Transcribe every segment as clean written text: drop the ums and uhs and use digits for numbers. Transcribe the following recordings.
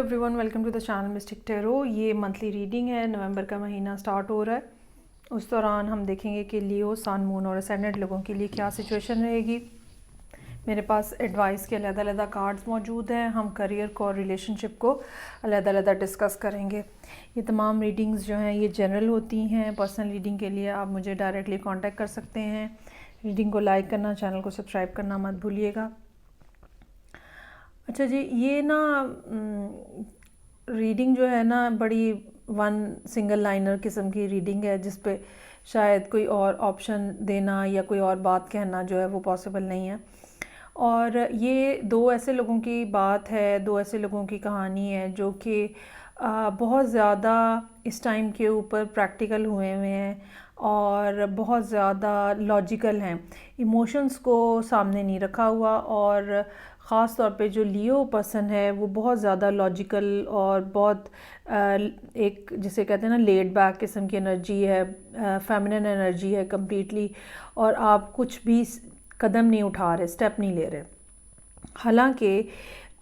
Everyone, welcome to the channel Mystic Tarot. ये monthly reading है। November का महीना स्टार्ट हो रहा है। उस दौरान हम देखेंगे कि लियो, सन, मून और असेंडेंट लोगों के लिए क्या सिचुएशन रहेगी। मेरे पास एडवाइस के अलग-अलग कार्ड्स मौजूद हैं। हम करियर को और रिलेशनशिप को अलग-अलग डिस्कस करेंगे। ये तमाम रीडिंग्स जो हैं ये जनरल होती हैं। पर्सनल रीडिंग के लिए आप मुझे डायरेक्टली कांटेक्ट कर सकते हैं। रीडिंग को लाइक करना, चैनल को सब्सक्राइब करना मत भूलिएगा। अच्छा जी, ये ना रीडिंग जो है ना बड़ी वन सिंगल लाइनर किस्म की रीडिंग है, जिस पे शायद कोई और ऑप्शन देना या कोई और बात कहना जो है वो पॉसिबल नहीं है। और ये दो ऐसे लोगों की बात है, दो ऐसे लोगों की कहानी है जो कि बहुत ज़्यादा इस टाइम के ऊपर प्रैक्टिकल हुए हुए हैं और बहुत ज़्यादा लॉजिकल हैं। इमोशंस को सामने नहीं रखा हुआ। और ख़ास तौर पे जो लियो पर्सन है वो बहुत ज़्यादा लॉजिकल और बहुत एक जिसे कहते हैं ना लेड बैक किस्म की एनर्जी है, फेमिनिन एनर्जी है कम्प्लीटली। और आप कुछ भी कदम नहीं उठा रहे, स्टेप नहीं ले रहे। हालांकि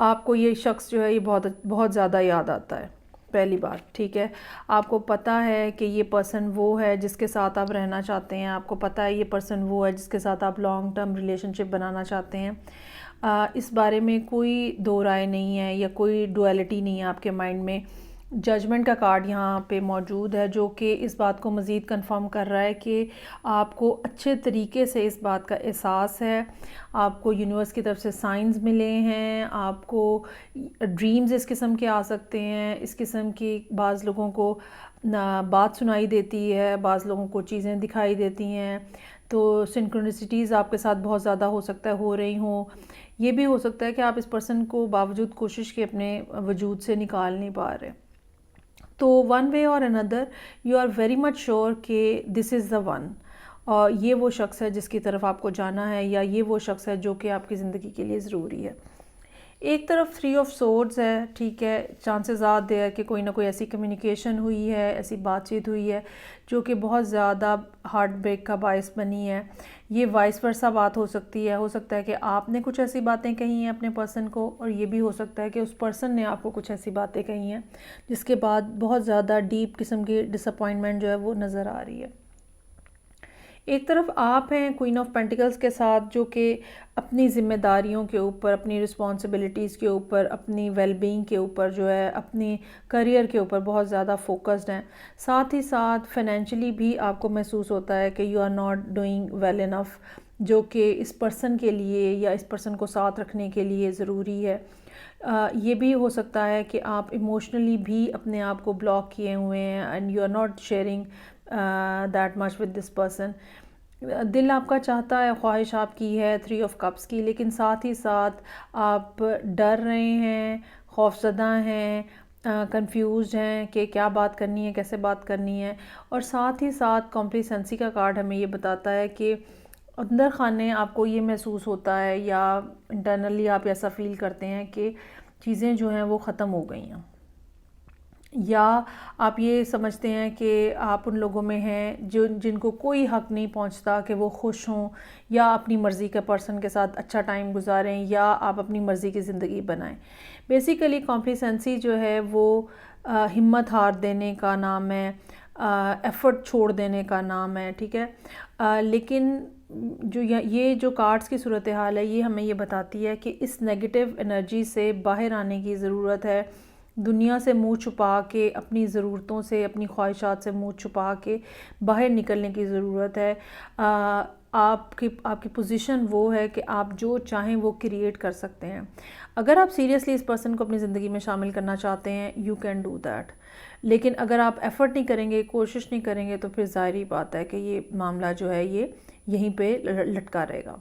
आपको ये शख्स जो है ये बहुत बहुत ज़्यादा याद आता है। पहली बात, ठीक है, आपको पता है कि ये पर्सन वो है जिसके साथ आप रहना चाहते हैं। आपको पता है ये पर्सन वो है जिसके साथ आप लॉन्ग टर्म रिलेशनशिप बनाना चाहते हैं। इस बारे में कोई दो राय नहीं है या कोई डुअलिटी नहीं है आपके माइंड में। जजमेंट का कार्ड यहाँ पे मौजूद है जो कि इस बात को मज़ीद कंफर्म कर रहा है कि आपको अच्छे तरीके से इस बात का एहसास है। आपको यूनिवर्स की तरफ से साइंस मिले हैं। आपको ड्रीम्स इस किस्म के आ सकते हैं। इस किस्म की बाज़ लोगों को बात सुनाई देती है, बाज़ लोगों को चीज़ें दिखाई देती हैं। तो सिंक्रोनिसिटीज़ आपके साथ बहुत ज़्यादा हो सकता है हो रही हों। ये भी हो सकता है कि आप इस पर्सन को बावजूद कोशिश के अपने वजूद से निकाल नहीं पा रहे। तो वन वे और another you are very much sure कि दिस इज़ द वन, और ये वो शख्स है जिसकी तरफ आपको जाना है, या ये वो शख्स है जो कि आपकी ज़िंदगी के लिए ज़रूरी है। एक तरफ 3 ऑफ सोर्ड्स है, ठीक है, चांसेस ज़्यादा है कि कोई ना कोई ऐसी कम्युनिकेशन हुई है, ऐसी बातचीत हुई है जो कि बहुत ज़्यादा हार्ट ब्रेक का बायस बनी है। ये वाइस वर्सा बात हो सकती है। हो सकता है कि आपने कुछ ऐसी बातें कही हैं अपने पर्सन को, और ये भी हो सकता है कि उस पर्सन ने आपको कुछ ऐसी बातें कही हैं जिसके बाद बहुत ज़्यादा डीप किस्म की डिसअपॉइंटमेंट जो है वो नज़र आ रही है। एक तरफ आप हैं क्वीन ऑफ पेंटिकल्स के साथ, जो कि अपनी ज़िम्मेदारियों के ऊपर, अपनी रिस्पॉन्सिबिलिटीज़ के ऊपर, अपनी वेलबींग के ऊपर जो है, अपनी करियर के ऊपर बहुत ज़्यादा फोकस्ड हैं। साथ ही साथ फाइनेंशियली भी आपको महसूस होता है कि you are not doing well enough, जो कि इस पर्सन के लिए या इस पर्सन को साथ रखने के लिए ज़रूरी है। ये भी हो सकता है कि आप इमोशनली भी अपने आप को ब्लॉक किए हुए हैं and you are not sharing that much with this person. दिल आपका चाहता है, ख्वाहिश आपकी है 3 ऑफ कप्स की, लेकिन साथ ही साथ आप डर रहे हैं, खौफज़दा हैं, कंफ्यूज हैं कि क्या बात करनी है, कैसे बात करनी है। और साथ ही साथ कॉम्प्लिसेंसी का कार्ड हमें ये बताता है कि अंदर खाने आपको ये महसूस होता है या इंटरनली आप ऐसा फ़ील करते हैं कि चीज़ें जो हैं वो ख़त्म हो गई हैं, या आप ये समझते हैं कि आप उन लोगों में हैं जिनको कोई हक़ नहीं पहुंचता कि वो खुश हों या अपनी मर्ज़ी के पर्सन के साथ अच्छा टाइम गुजारें, या आप अपनी मर्ज़ी की ज़िंदगी बनाएं। बेसिकली कॉम्प्लिसेंसी जो है वो हिम्मत हार देने का नाम है, एफ़र्ट छोड़ देने का नाम है, ठीक है। लेकिन जो ये जो कार्ड्स की सूरत हाल है ये हमें ये बताती है कि इस नेगेटिव एनर्जी से बाहर आने की ज़रूरत है। दुनिया से मुंह छुपा के, अपनी ज़रूरतों से, अपनी ख्वाहिशात से मुंह छुपा के बाहर निकलने की ज़रूरत है। आपकी पोजीशन वो है कि आप जो चाहें वो क्रिएट कर सकते हैं। अगर आप सीरियसली इस पर्सन को अपनी ज़िंदगी में शामिल करना चाहते हैं, यू कैन डू दैट। लेकिन अगर आप एफ़र्ट नहीं करेंगे, कोशिश नहीं करेंगे, तो फिर ज़ाहिर बात है कि ये मामला जो है ये यहीं पे लटका रहेगा।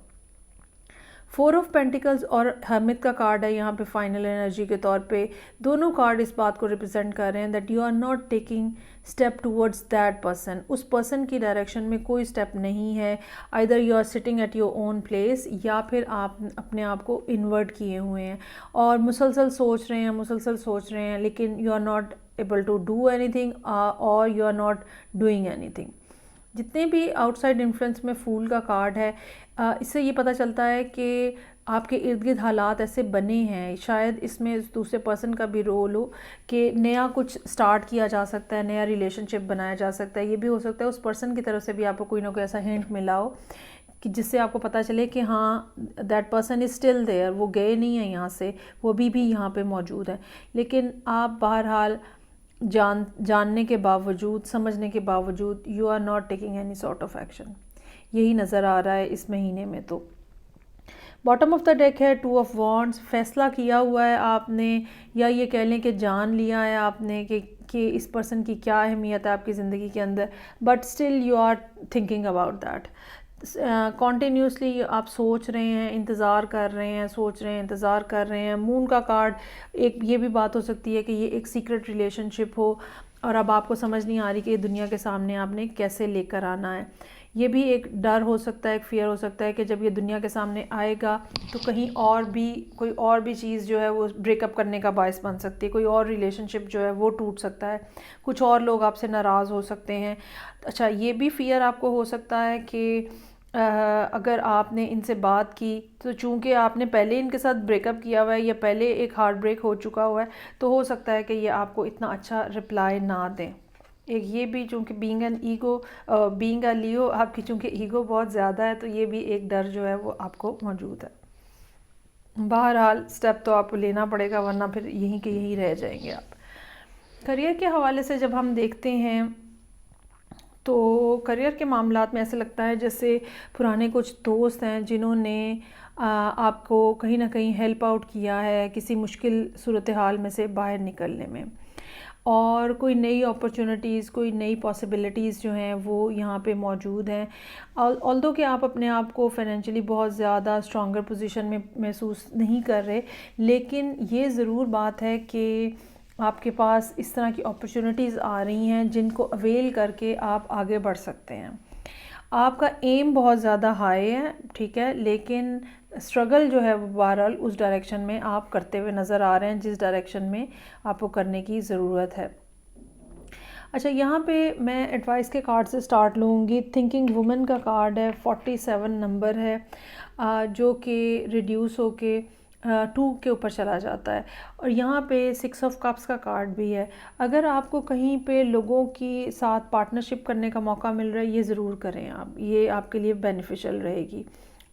4 ऑफ पेंटिकल्स और हर्मिट का कार्ड है यहाँ पे फाइनल एनर्जी के तौर पे। दोनों कार्ड इस बात को रिप्रेजेंट कर रहे हैं that you are not taking step towards that person. उस पर्सन की डायरेक्शन में कोई स्टेप नहीं है। Either you are sitting at your own place, या फिर आप अपने आप को इन्वर्ट किए हुए हैं और मुसलसल सोच रहे हैं, लेकिन you are not able to do anything और you are not doing anything. जितने भी आउटसाइड इन्फ्लुएंस में फूल का कार्ड है, इससे ये पता चलता है कि आपके इर्द गिर्द हालात ऐसे बने हैं, शायद इसमें दूसरे पर्सन का भी रोल हो कि नया कुछ स्टार्ट किया जा सकता है, नया रिलेशनशिप बनाया जा सकता है। ये भी हो सकता है उस पर्सन की तरफ से भी आपको कोई ना कोई ऐसा हिंट मिला हो कि जिससे आपको पता चले कि हाँ that person is still there, वो गए नहीं हैं यहाँ से, वो भी यहाँ पे मौजूद है। लेकिन आप बहरहाल जानने के बावजूद, समझने के बावजूद you are not taking any sort of action, यही नज़र आ रहा है इस महीने में। तो बॉटम ऑफ द डेक है 2 ऑफ वॉन्ड्स, फैसला किया हुआ है आपने, या ये कह लें कि जान लिया है आपने कि इस पर्सन की क्या अहमियत है आपकी ज़िंदगी के अंदर, but still you are thinking about that. Continuously आप सोच रहे हैं, इंतज़ार कर रहे हैं, सोच रहे हैं, इंतज़ार कर रहे हैं। मून का कार्ड, एक ये भी बात हो सकती है कि ये एक सीक्रेट रिलेशनशिप हो और अब आपको समझ नहीं आ रही कि ये दुनिया के सामने आपने कैसे लेकर आना है। ये भी एक डर हो सकता है, एक फियर हो सकता है कि जब ये दुनिया के सामने आएगा तो कहीं और भी कोई और भी चीज़ जो है वो ब्रेकअप करने का बायस बन सकती है, कोई और रिलेशनशिप जो है वो टूट सकता है, कुछ और लोग आपसे नाराज़ हो सकते हैं। अच्छा, ये भी फियर आपको हो सकता है कि अगर आपने इनसे बात की तो चूंकि आपने पहले इनके साथ ब्रेकअप किया हुआ है या पहले एक हार्ट ब्रेक हो चुका हुआ है, तो हो सकता है कि ये आपको इतना अच्छा रिप्लाई ना दें। एक ये भी, चूँकि बीइंग अ लियो, आपकी चूँकि ईगो बहुत ज़्यादा है, तो ये भी एक डर जो है वो आपको मौजूद है। बहरहाल स्टेप तो आपको लेना पड़ेगा, वरना फिर यहीं के यहीं रह जाएंगे आप। करियर के हवाले से जब हम देखते हैं तो करियर के मामलात में ऐसा लगता है जैसे पुराने कुछ दोस्त हैं जिन्होंने आपको कहीं ना कहीं हेल्प आउट किया है किसी मुश्किल सूरत हाल में से बाहर निकलने में, और कोई नई अपॉर्चुनिटीज़, कोई नई पॉसिबिलिटीज़ जो हैं वो यहाँ पे मौजूद हैं। ऑल्दो कि आप अपने आप को फाइनेंशियली बहुत ज़्यादा स्ट्रॉन्गर पोजीशन में महसूस नहीं कर रहे, लेकिन ये ज़रूर बात है कि आपके पास इस तरह की अपॉर्चुनिटीज़ आ रही हैं जिनको अवेल करके आप आगे बढ़ सकते हैं। आपका एम बहुत ज़्यादा हाई है, ठीक है, लेकिन स्ट्रगल जो है वो बहरहाल उस डायरेक्शन में आप करते हुए नज़र आ रहे हैं जिस डायरेक्शन में आपको करने की ज़रूरत है। अच्छा, यहाँ पे मैं एडवाइस के कार्ड से स्टार्ट लूँगी। थिंकिंग वुमेन का कार्ड है, 47 नंबर है, जो कि रिड्यूस होके 2 के ऊपर चला जाता है, और यहाँ पे 6 ऑफ कप्स का कार्ड भी है। अगर आपको कहीं पे लोगों की साथ पार्टनरशिप करने का मौका मिल रहा है, ये ज़रूर करें आप, ये आपके लिए बेनिफिशियल रहेगी।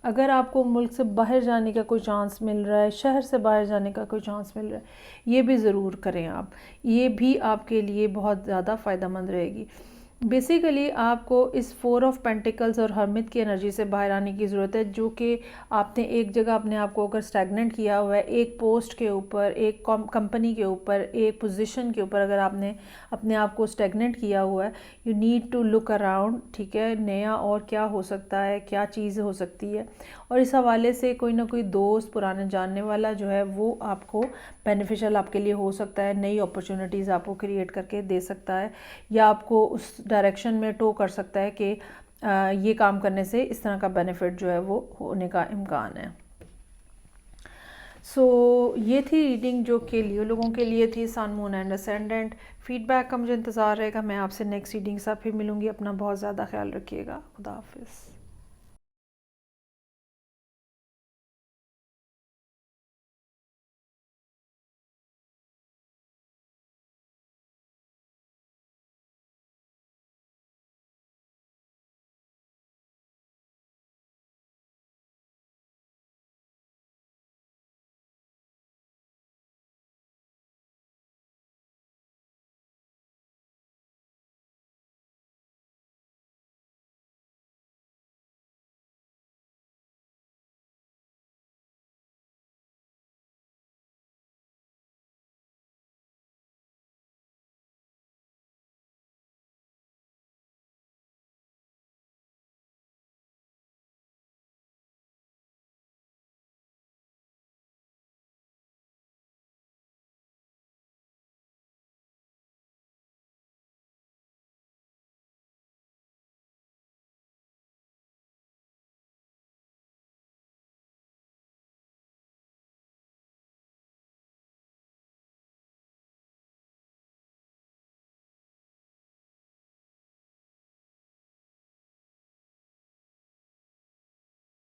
अगर आपको मुल्क से बाहर जाने का कोई चांस मिल रहा है, शहर से बाहर जाने का कोई चांस मिल रहा है, ये भी ज़रूर करें आप, ये भी आपके लिए बहुत ज़्यादा फ़ायदेमंद रहेगी। बेसिकली आपको इस 4 ऑफ पेंटिकल्स और हर्मिट की एनर्जी से बाहर आने की ज़रूरत है, जो कि आपने एक जगह अपने आप को अगर स्टैगनेंट किया हुआ है, एक पोस्ट के ऊपर, एक कंपनी के ऊपर, एक पोजीशन के ऊपर अगर आपने अपने आप को स्टैगनेंट किया हुआ है, you need to look around, ठीक है, नया और क्या हो सकता है, क्या चीज़ हो सकती है। और इस हवाले से कोई ना कोई दोस्त, पुराने जानने वाला जो है वो आपको बेनिफिशियल आपके लिए हो सकता है, नई अपॉर्चुनिटीज़ आपको क्रिएट करके दे सकता है, या आपको उस डायरेक्शन में टो कर सकता है कि ये काम करने से इस तरह का बेनिफिट जो है वो होने का इम्कान है। सो ये थी रीडिंग जो कि लियो लोगों के लिए थी, सन, मून एंड असेंडेंट। फीडबैक का मुझे इंतज़ार रहेगा। मैं आपसे नेक्स्ट रीडिंग के साथ फिर मिलूँगी। अपना बहुत ज़्यादा ख्याल रखिएगा। खुदा हाफिज़।